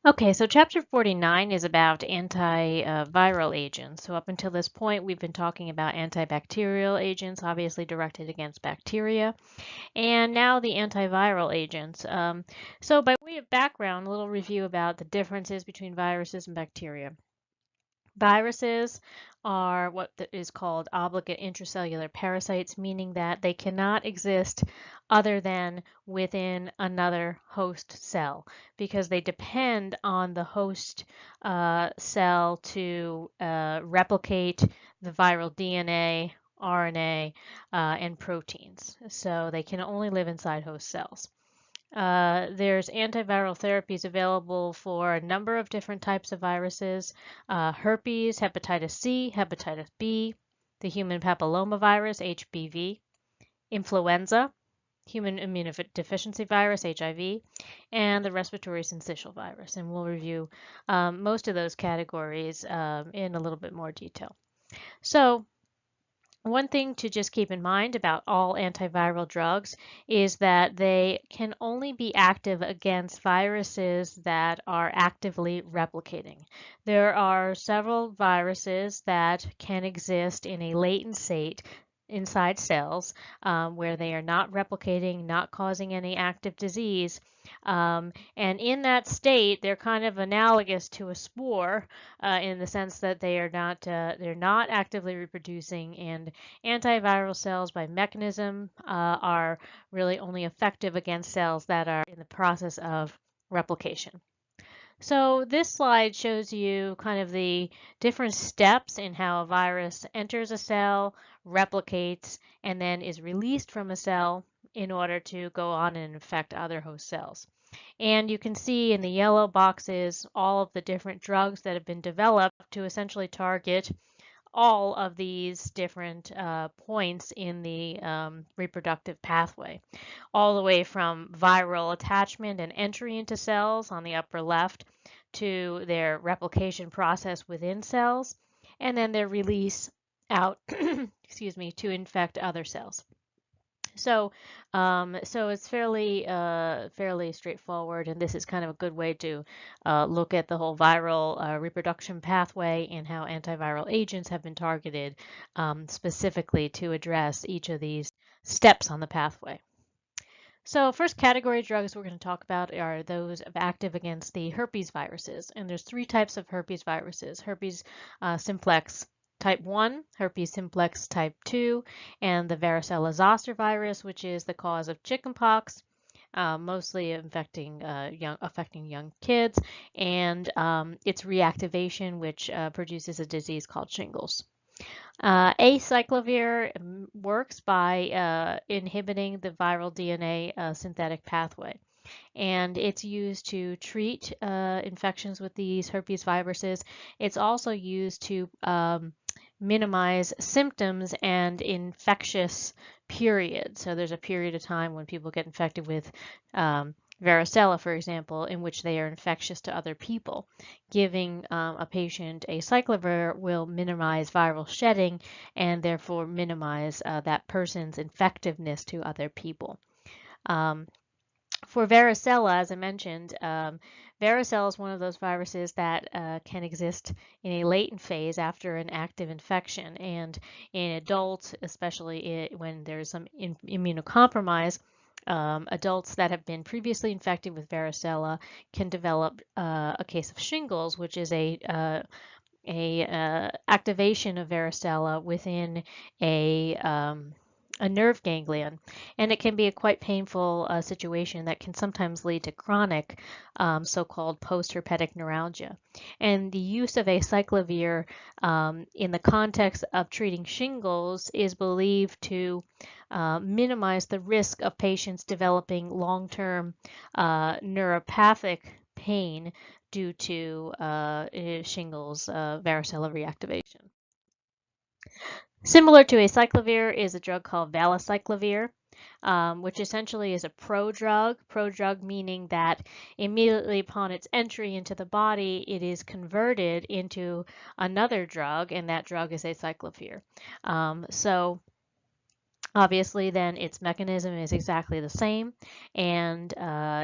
Okay, so chapter 49 is about antiviral agents. So up until this point, we've been talking about antibacterial agents, obviously directed against bacteria, and now the antiviral agents. So by way of background, a little review about the differences between viruses and bacteria. Viruses are what is called obligate intracellular parasites, meaning that they cannot exist other than within another host cell because they depend on the host cell to replicate the viral DNA, RNA, and proteins. So they can only live inside host cells. There's antiviral therapies available for a number of different types of viruses, herpes, hepatitis C, hepatitis B, the human papillomavirus, HPV, influenza, human immunodeficiency virus, HIV, and the respiratory syncytial virus. And we'll review most of those categories in a little bit more detail. So one thing to just keep in mind about all antiviral drugs is that they can only be active against viruses that are actively replicating. There are several viruses that can exist in a latent state inside cells where they are not replicating, not causing any active disease. And in that state, they're kind of analogous to a spore in the sense that they're not actively reproducing, and antiviral cells by mechanism are really only effective against cells that are in the process of replication. So this slide shows you kind of the different steps in how a virus enters a cell, replicates, and then is released from a cell in order to go on and infect other host cells. And you can see in the yellow boxes all of the different drugs that have been developed to essentially target all of these different points in the reproductive pathway, all the way from viral attachment and entry into cells on the upper left to their replication process within cells, and then their release out, excuse me, to infect other cells. So it's fairly straightforward, and this is kind of a good way to look at the whole viral reproduction pathway and how antiviral agents have been targeted specifically to address each of these steps on the pathway. So first category of drugs we're going to talk about are those active against the herpes viruses. And there's three types of herpes viruses: herpes simplex type 1, herpes simplex type 2, and the varicella zoster virus, which is the cause of chickenpox, mostly affecting young kids, and its reactivation, which produces a disease called shingles. Acyclovir works by inhibiting the viral DNA synthetic pathway, and it's used to treat infections with these herpes viruses. It's also used to minimize symptoms and infectious periods. So there's a period of time when people get infected with varicella, for example, in which they are infectious to other people. Giving a patient acyclovir will minimize viral shedding and therefore minimize that person's infectiveness to other people. For varicella, as I mentioned, varicella is one of those viruses that can exist in a latent phase after an active infection. And in adults, especially when there's some immunocompromise, adults that have been previously infected with varicella can develop a case of shingles, which is a activation of varicella within a nerve ganglion, and it can be a quite painful situation that can sometimes lead to chronic so-called post-herpetic neuralgia. And the use of acyclovir in the context of treating shingles is believed to minimize the risk of patients developing long-term neuropathic pain due to shingles varicella reactivation. Similar to acyclovir is a drug called valacyclovir, which essentially is a prodrug meaning that immediately upon its entry into the body, it is converted into another drug, and that drug is acyclovir. So Obviously, then its mechanism is exactly the same, and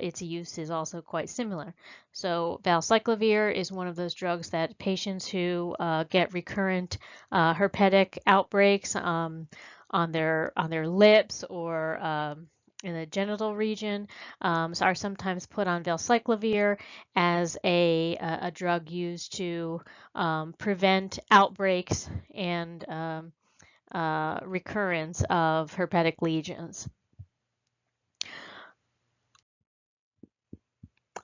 its use is also quite similar. So valcyclovir is one of those drugs that patients who get recurrent herpetic outbreaks on their lips or in the genital region are sometimes put on valcyclovir as a drug used to prevent outbreaks and recurrence of herpetic lesions.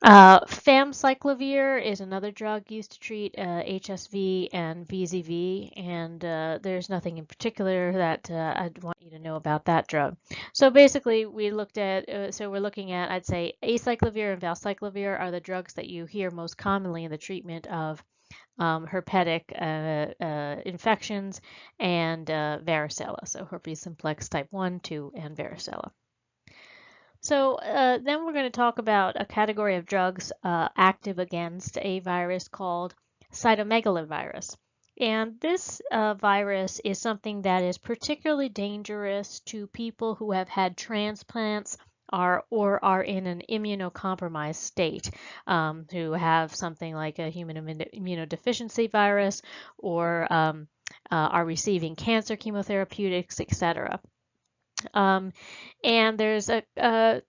Famciclovir is another drug used to treat HSV and VZV, and there's nothing in particular that I'd want you to know about that drug. So basically, we looked at, we're looking at, I'd say, acyclovir and valcyclovir are the drugs that you hear most commonly in the treatment of herpetic infections and varicella, so herpes simplex type 1, 2, and varicella. So then we're going to talk about a category of drugs active against a virus called cytomegalovirus. And this virus is something that is particularly dangerous to people who have had transplants or are in an immunocompromised state, who have something like a human immunodeficiency virus or are receiving cancer chemotherapeutics, etc. And there's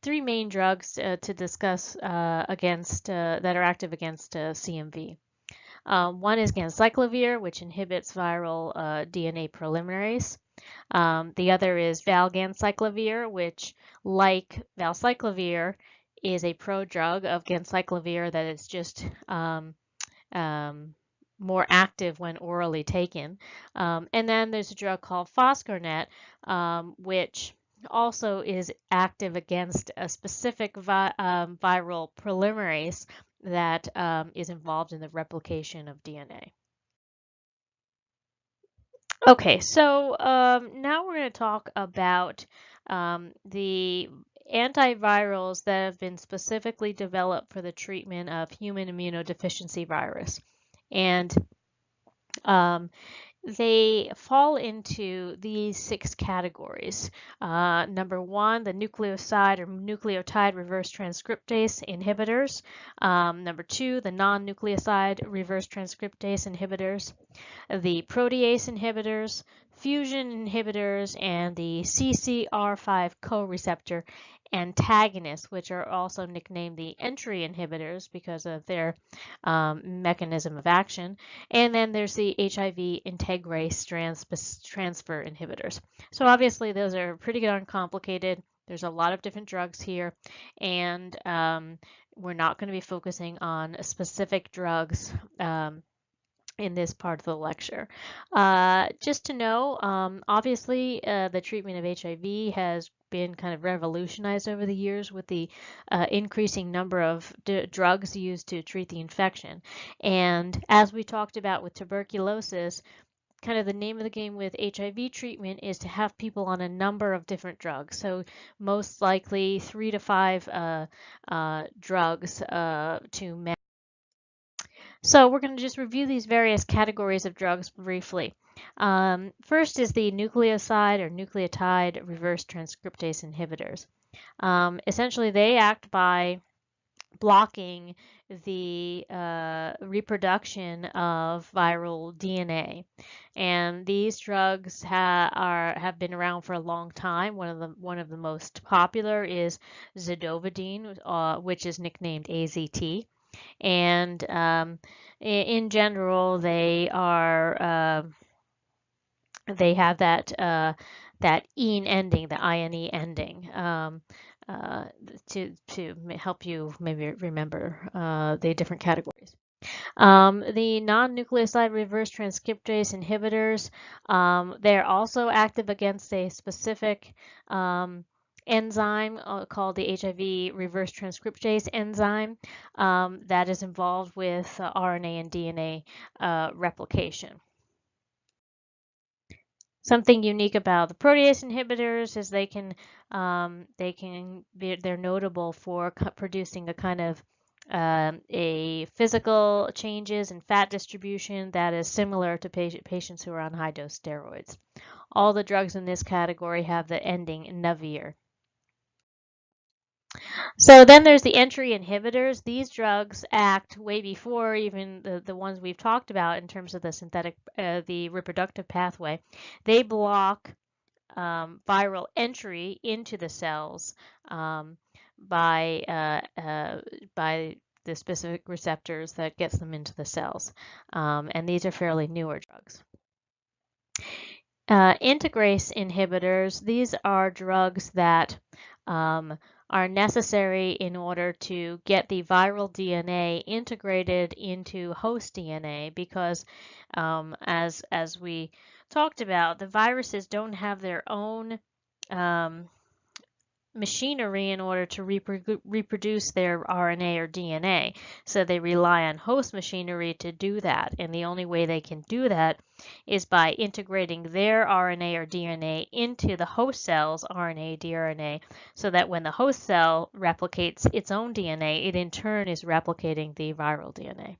three main drugs to discuss against that are active against CMV. One is ganciclovir, which inhibits viral DNA polymerase. The other is valganciclovir, which, like valcyclovir, is a prodrug of ganciclovir that is just more active when orally taken. And then there's a drug called Foscarnet, which also is active against a specific viral polymerase that is involved in the replication of DNA. Okay, so now we're going to talk about the antivirals that have been specifically developed for the treatment of human immunodeficiency virus. And um, they fall into these 6 categories. Number 1, the nucleoside or nucleotide reverse transcriptase inhibitors. Number 2, the non-nucleoside reverse transcriptase inhibitors. The protease inhibitors, fusion inhibitors, and the CCR5 co-receptor antagonists, which are also nicknamed the entry inhibitors because of their mechanism of action. And then there's the HIV integrase transfer inhibitors. So obviously those are pretty uncomplicated. There's a lot of different drugs here, and we're not going to be focusing on specific drugs in this part of the lecture. Just to know, obviously the treatment of HIV has been kind of revolutionized over the years with the increasing number of drugs used to treat the infection. And as we talked about with tuberculosis, kind of the name of the game with HIV treatment is to have people on a number of different drugs. So most likely 3 to 5 drugs to manage. So we're going to just review these various categories of drugs briefly. First is the nucleoside or nucleotide reverse transcriptase inhibitors. Essentially, they act by blocking the reproduction of viral DNA, and these drugs have been around for a long time. One of the most popular is zidovudine, which is nicknamed AZT. And in general, they have that ene ending, the ine ending, to help you maybe remember the different categories. The non-nucleoside reverse transcriptase inhibitors, they're also active against a specific enzyme called the HIV reverse transcriptase enzyme that is involved with RNA and DNA replication. Something unique about the protease inhibitors is they're notable for producing a kind of a physical changes in fat distribution that is similar to patients who are on high dose steroids. all the drugs in this category have the ending navir. So then there's the entry inhibitors. These drugs act way before even the ones we've talked about in terms of the synthetic, the reproductive pathway. They block viral entry into the cells um, by by the specific receptors that gets them into the cells. And these are fairly newer drugs. Integrase inhibitors, these are drugs that are necessary in order to get the viral DNA integrated into host DNA because as we talked about, the viruses don't have their own machinery in order to reproduce their RNA or DNA. So they rely on host machinery to do that. And the only way they can do that is by integrating their RNA or DNA into the host cell's RNA, DNA, so that when the host cell replicates its own DNA, it in turn is replicating the viral DNA.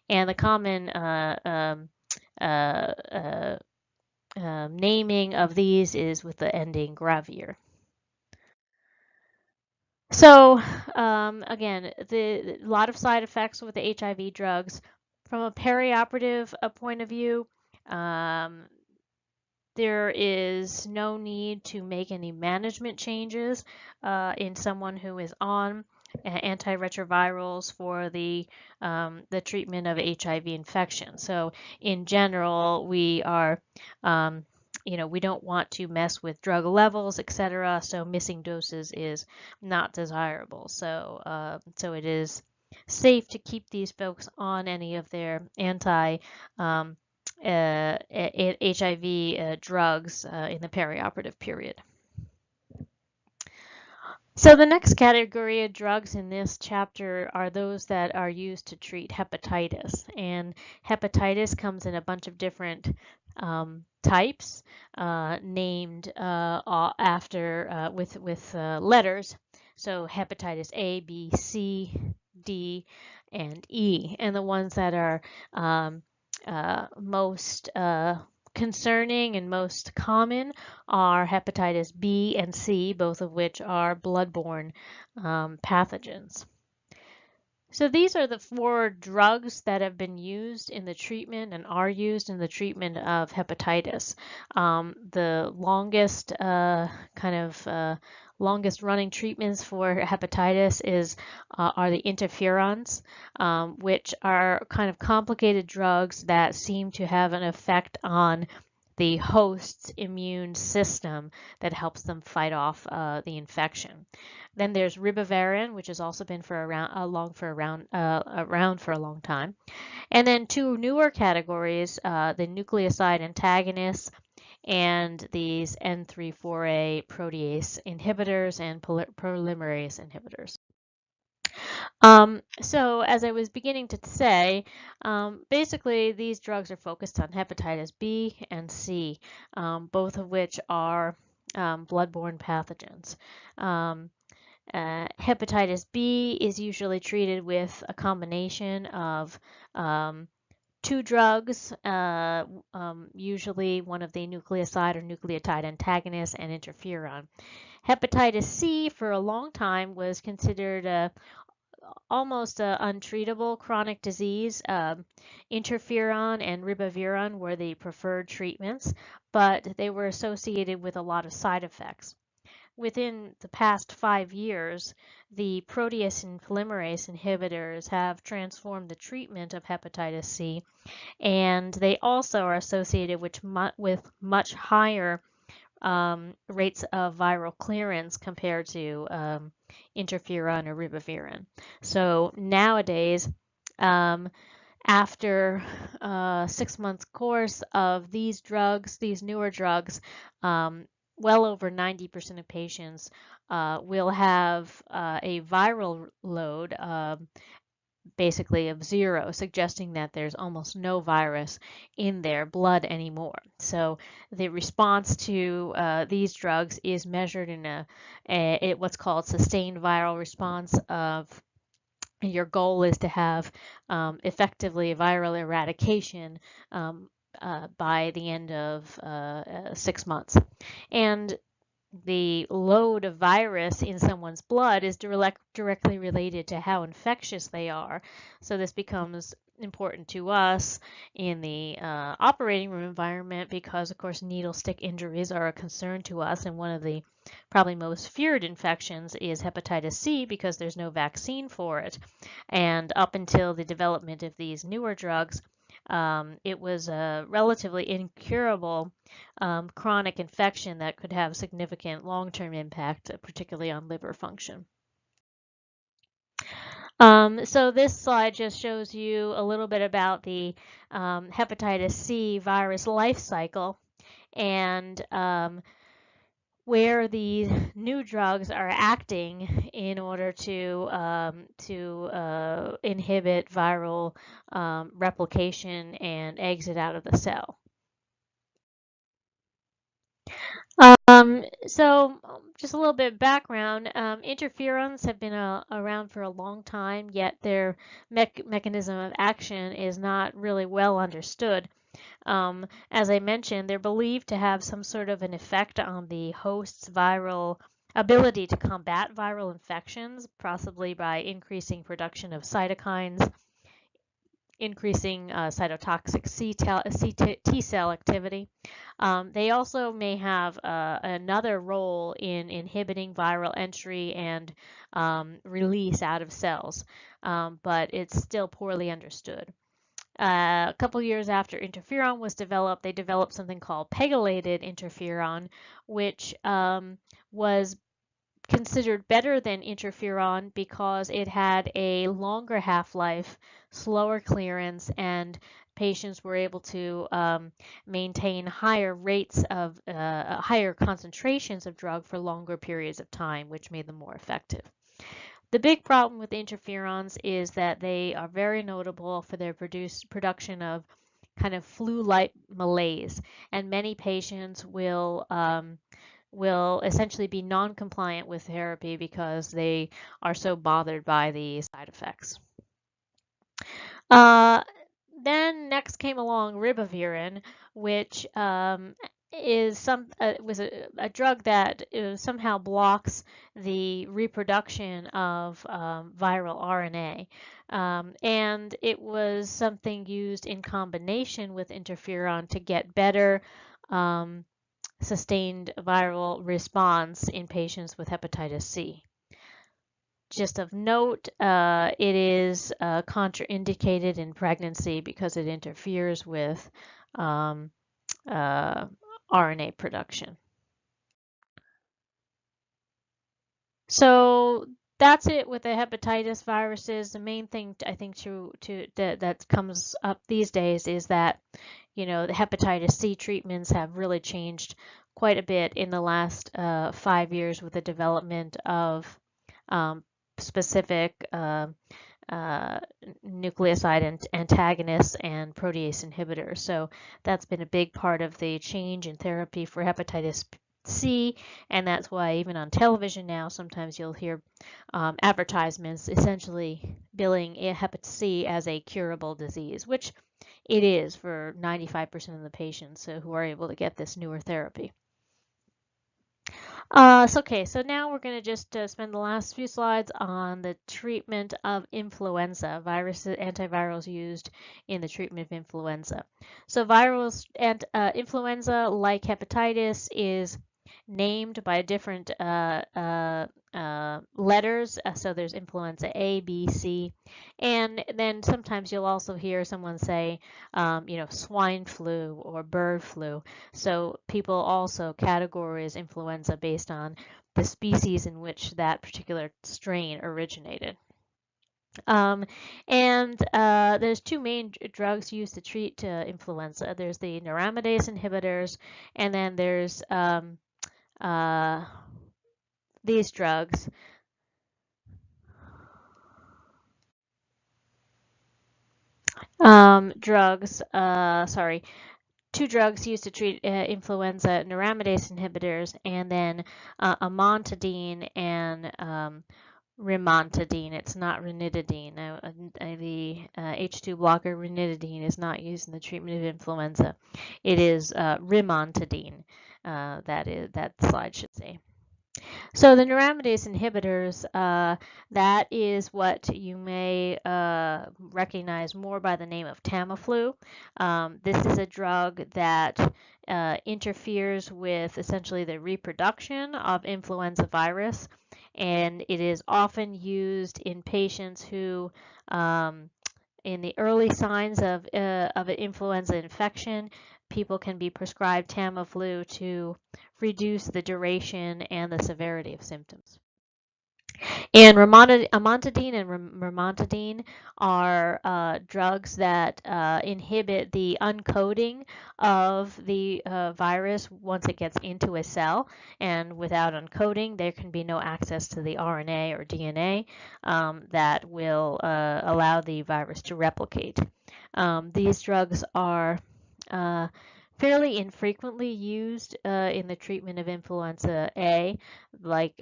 And the common naming of these is with the ending gravir. So again, a lot of side effects with the HIV drugs. From a perioperative point of view, there is no need to make any management changes in someone who is on antiretrovirals for the treatment of HIV infection. So in general, we are we don't want to mess with drug levels, etc. So missing doses is not desirable. So so it is safe to keep these folks on any of their anti HIV drugs in the perioperative period. So the next category of drugs in this chapter are those that are used to treat hepatitis. And hepatitis comes in a bunch of different types named after with letters. So hepatitis A, B, C, D, and E. And the ones that are most concerning and most common are hepatitis B and C, both of which are bloodborne pathogens. So these are the 4 drugs that have been used in the treatment and are used in the treatment of hepatitis. The longest longest running treatments for hepatitis are the interferons, which are kind of complicated drugs that seem to have an effect on the host's immune system that helps them fight off the infection. Then there's ribavirin, which has also been around for a long time. And then 2 newer categories, the nucleoside antagonists and these N3,4A protease inhibitors and polymerase inhibitors. So as I was beginning to say, basically these drugs are focused on hepatitis B and C, both of which are bloodborne pathogens. Hepatitis B is usually treated with a combination of 2 drugs, usually one of the nucleoside or nucleotide antagonists and interferon. Hepatitis C for a long time was considered almost an untreatable chronic disease. Interferon and ribavirin were the preferred treatments, but they were associated with a lot of side effects. Within the past 5 years, the protease and polymerase inhibitors have transformed the treatment of hepatitis C, and they also are associated with much higher rates of viral clearance compared to interferon or ribavirin. So nowadays, after 6 months course of these drugs, these newer drugs, well over 90% of patients will have a viral load basically of 0, suggesting that there's almost no virus in their blood anymore. So the response to these drugs is measured in what's called sustained viral response of your goal is to have effectively viral eradication by the end of 6 months. And the load of virus in someone's blood is directly related to how infectious they are. So this becomes important to us in the operating room environment because, of course, needle stick injuries are a concern to us. And one of the probably most feared infections is hepatitis C because there's no vaccine for it. And up until the development of these newer drugs, it was a relatively incurable chronic infection that could have significant long-term impact, particularly on liver function. So this slide just shows you a little bit about the hepatitis C virus life cycle and where these new drugs are acting in order to inhibit viral replication and exit out of the cell. So just a little bit of background. Interferons have been around for a long time, yet their mechanism of action is not really well understood. As I mentioned, they're believed to have some sort of an effect on the host's viral ability to combat viral infections, possibly by increasing production of cytokines, increasing cytotoxic T cell activity. They also may have another role in inhibiting viral entry and release out of cells, but it's still poorly understood. A couple years after interferon was developed, they developed something called pegylated interferon, which was considered better than interferon because it had a longer half-life, slower clearance, and patients were able to maintain higher rates of higher concentrations of drug for longer periods of time, which made them more effective. The big problem with interferons is that they are very notable for their production of kind of flu-like malaise, and many patients will essentially be non-compliant with therapy because they are so bothered by the side effects. Then next came along ribavirin, which was a drug that somehow blocks the reproduction of viral RNA. And it was something used in combination with interferon to get better sustained viral response in patients with hepatitis C. Just of note, it is contraindicated in pregnancy because it interferes with RNA production. So that's it with the hepatitis viruses. The main thing I think that comes up these days is that, you know, the hepatitis C treatments have really changed quite a bit in the last 5 years with the development of specific nucleoside antagonists and protease inhibitors. So that's been a big part of the change in therapy for hepatitis C, and that's why even on television now sometimes you'll hear advertisements essentially billing hepatitis C as a curable disease, which it is for 95% of the patients who are able to get this newer therapy. So now we're going to just spend the last few slides on the treatment of influenza, antivirals used in the treatment of influenza. So influenza, like hepatitis, is named by different letters. So there's influenza A, B, C, and then sometimes you'll also hear someone say, you know, swine flu or bird flu. So people also categorize influenza based on the species in which that particular strain originated. There's two main drugs used to treat influenza. There's the neuraminidase inhibitors, and then there's these drugs. Two drugs used to treat influenza, neuraminidase inhibitors, and then amantadine and rimantadine. It's not ranitidine. The H2 blocker ranitidine is not used in the treatment of influenza. It is rimantadine. That slide should say. So the neuraminidase inhibitors, that is what you may recognize more by the name of Tamiflu. This is a drug that interferes with essentially the reproduction of influenza virus, and it is often used in patients who in the early signs of an influenza infection, people can be prescribed Tamiflu to reduce the duration and the severity of symptoms. And amantadine and rimantadine are drugs that inhibit the uncoating of the virus once it gets into a cell. And without uncoating, there can be no access to the RNA or DNA that will allow the virus to replicate. These drugs are fairly infrequently used in the treatment of influenza A, like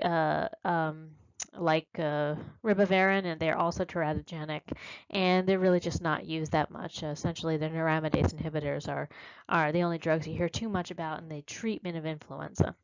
ribavirin, and they're also teratogenic, and they're really just not used that much. Essentially, the neuraminidase inhibitors are the only drugs you hear too much about in the treatment of influenza.